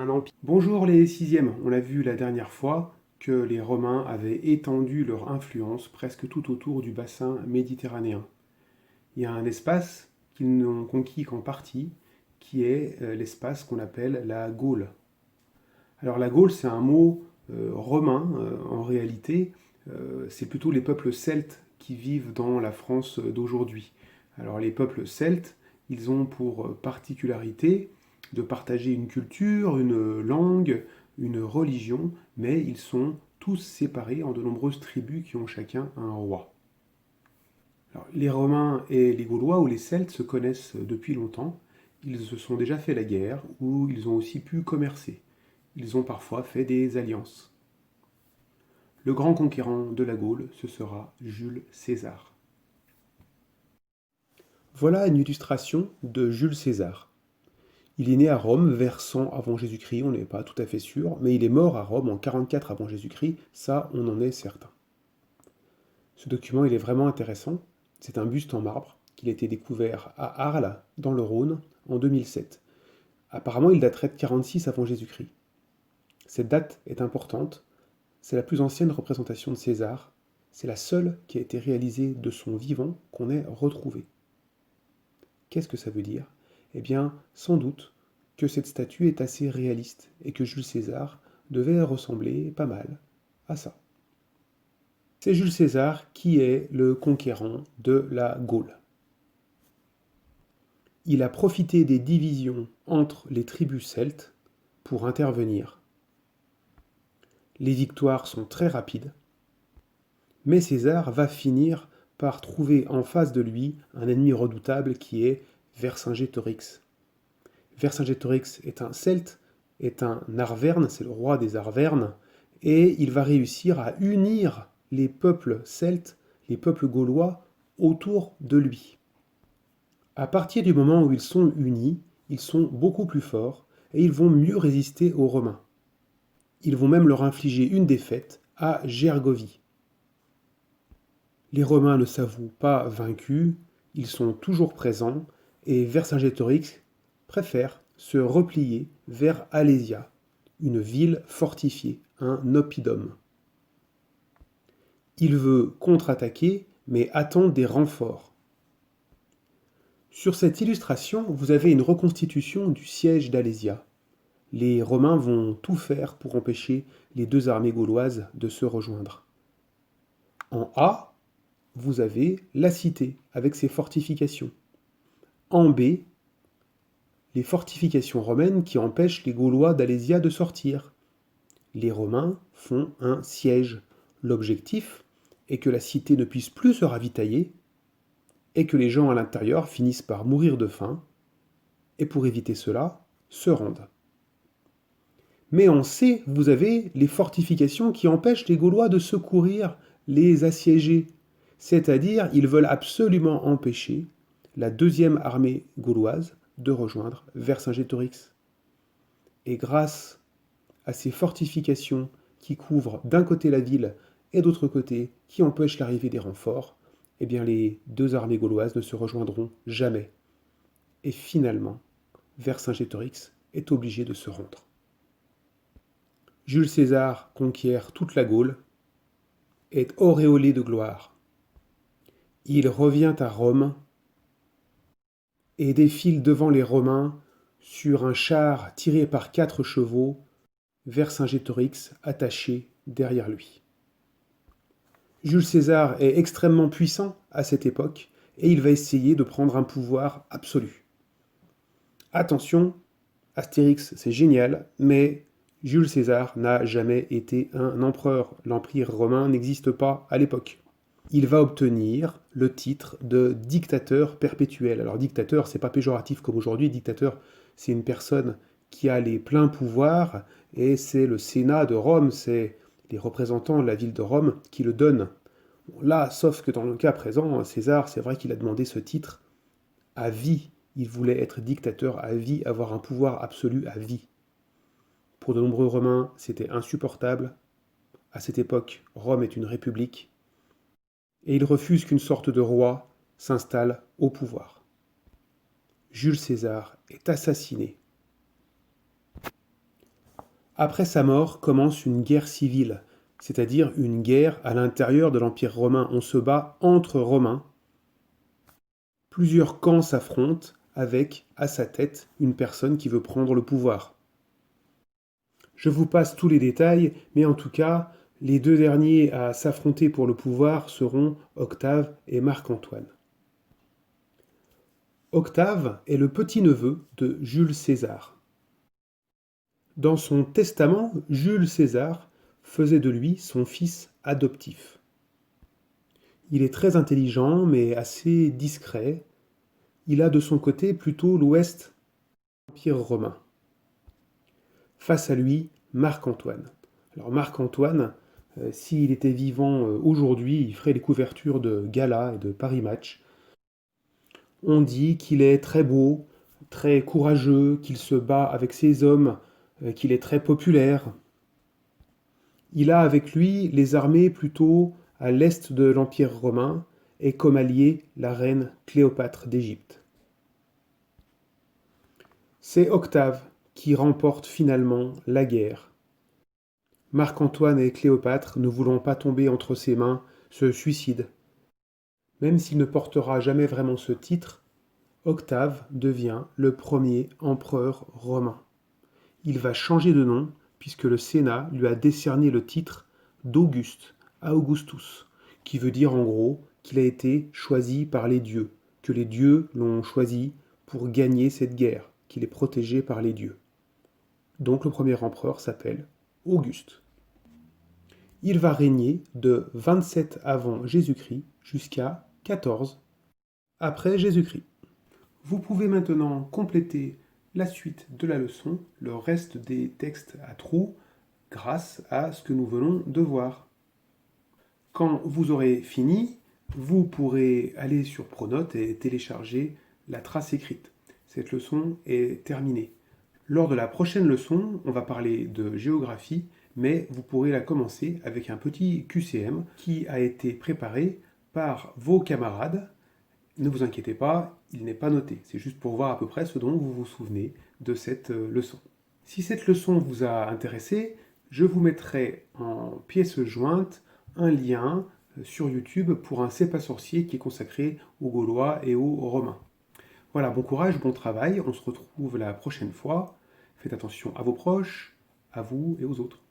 un empire. Bonjour les sixièmes, on a vu la dernière fois que les Romains avaient étendu leur influence presque tout autour du bassin méditerranéen. Il y a un espace qu'ils n'ont conquis qu'en partie, qui est l'espace qu'on appelle la Gaule. Alors la Gaule, c'est un mot romain en réalité, c'est plutôt les peuples celtes qui vivent dans la France d'aujourd'hui. Alors les peuples celtes, ils ont pour particularité de partager une culture, une langue, une religion, mais ils sont tous séparés en de nombreuses tribus qui ont chacun un roi. Alors, les Romains et les Gaulois ou les Celtes se connaissent depuis longtemps. Ils se sont déjà fait la guerre ou ils ont aussi pu commercer. Ils ont parfois fait des alliances. Le grand conquérant de la Gaule, ce sera Jules César. Voilà une illustration de Jules César. Il est né à Rome vers 100 avant Jésus-Christ, on n'est pas tout à fait sûr, mais il est mort à Rome en 44 avant Jésus-Christ, ça on en est certain. Ce document il est vraiment intéressant, c'est un buste en marbre qu'il a été découvert à Arles, dans le Rhône, en 2007. Apparemment il daterait de 46 avant Jésus-Christ. Cette date est importante, c'est la plus ancienne représentation de César, c'est la seule qui a été réalisée de son vivant qu'on ait retrouvée. Qu'est-ce que ça veut dire? Eh bien, sans doute que cette statue est assez réaliste et que Jules César devait ressembler pas mal à ça. C'est Jules César qui est le conquérant de la Gaule. Il a profité des divisions entre les tribus celtes pour intervenir. Les victoires sont très rapides, mais César va finir par trouver en face de lui un ennemi redoutable qui est Vercingétorix. Vercingétorix est un Celte, est un Arverne, c'est le roi des Arvernes, et il va réussir à unir les peuples celtes, les peuples gaulois, autour de lui. À partir du moment où ils sont unis, ils sont beaucoup plus forts et ils vont mieux résister aux Romains. Ils vont même leur infliger une défaite à Gergovie. Les Romains ne s'avouent pas vaincus, ils sont toujours présents et Vercingétorix préfère se replier vers Alésia, une ville fortifiée, un oppidum. Il veut contre-attaquer, mais attend des renforts. Sur cette illustration, vous avez une reconstitution du siège d'Alésia. Les Romains vont tout faire pour empêcher les deux armées gauloises de se rejoindre. En A, vous avez la cité avec ses fortifications. En B, les fortifications romaines qui empêchent les Gaulois d'Alésia de sortir. Les Romains font un siège. L'objectif est que la cité ne puisse plus se ravitailler et que les gens à l'intérieur finissent par mourir de faim, et pour éviter cela, se rendent. Mais en C, vous avez les fortifications qui empêchent les Gaulois de secourir les assiégés, c'est-à-dire ils veulent absolument empêcher la deuxième armée gauloise de rejoindre Vercingétorix. Et grâce à ces fortifications qui couvrent d'un côté la ville et d'autre côté qui empêchent l'arrivée des renforts, eh bien les deux armées gauloises ne se rejoindront jamais. Et finalement, Vercingétorix est obligé de se rendre. Jules César conquiert toute la Gaule, est auréolé de gloire. Il revient à Rome et défile devant les Romains sur un char tiré par 4 chevaux, Vercingétorix attaché derrière lui. Jules César est extrêmement puissant à cette époque et il va essayer de prendre un pouvoir absolu. Attention, Astérix c'est génial, mais Jules César n'a jamais été un empereur. L'Empire romain n'existe pas à l'époque. Il va obtenir le titre de dictateur perpétuel. Alors dictateur, c'est pas péjoratif comme aujourd'hui. Dictateur, c'est une personne qui a les pleins pouvoirs et c'est le Sénat de Rome, c'est les représentants de la ville de Rome qui le donnent. Bon, là, sauf que dans le cas présent, César, c'est vrai qu'il a demandé ce titre à vie. Il voulait être dictateur à vie, avoir un pouvoir absolu à vie. Pour de nombreux Romains, c'était insupportable. À cette époque, Rome est une république. Et il refuse qu'une sorte de roi s'installe au pouvoir. Jules César est assassiné. Après sa mort commence une guerre civile, c'est-à-dire une guerre à l'intérieur de l'Empire romain. On se bat entre Romains. Plusieurs camps s'affrontent avec, à sa tête, une personne qui veut prendre le pouvoir. Je vous passe tous les détails, mais en tout cas, les deux derniers à s'affronter pour le pouvoir seront Octave et Marc-Antoine. Octave est le petit-neveu de Jules César. Dans son testament, Jules César faisait de lui son fils adoptif. Il est très intelligent, mais assez discret. Il a de son côté plutôt l'ouest de l'Empire romain. Face à lui, Marc-Antoine. Alors Marc-Antoine, s'il était vivant aujourd'hui, il ferait les couvertures de Gala et de Paris Match. On dit qu'il est très beau, très courageux, qu'il se bat avec ses hommes, qu'il est très populaire. Il a avec lui les armées plutôt à l'est de l'Empire romain et comme allié la reine Cléopâtre d'Égypte. C'est Octave qui remporte finalement la guerre. Marc-Antoine et Cléopâtre, ne voulant pas tomber entre ses mains, se suicident. Même s'il ne portera jamais vraiment ce titre, Octave devient le premier empereur romain. Il va changer de nom puisque le Sénat lui a décerné le titre d'Auguste à Augustus, qui veut dire en gros qu'il a été choisi par les dieux, que les dieux l'ont choisi pour gagner cette guerre, qu'il est protégé par les dieux. Donc le premier empereur s'appelle Auguste. Il va régner de 27 avant Jésus-Christ jusqu'à 14 après Jésus-Christ. Vous pouvez maintenant compléter la suite de la leçon, le reste des textes à trous, grâce à ce que nous venons de voir. Quand vous aurez fini, vous pourrez aller sur Pronote et télécharger la trace écrite. Cette leçon est terminée. Lors de la prochaine leçon, on va parler de géographie, mais vous pourrez la commencer avec un petit QCM qui a été préparé par vos camarades. Ne vous inquiétez pas, il n'est pas noté. C'est juste pour voir à peu près ce dont vous vous souvenez de cette leçon. Si cette leçon vous a intéressé, je vous mettrai en pièce jointe un lien sur YouTube pour un C'est pas sorcier qui est consacré aux Gaulois et aux Romains. Voilà, bon courage, bon travail, on se retrouve la prochaine fois. Faites attention à vos proches, à vous et aux autres.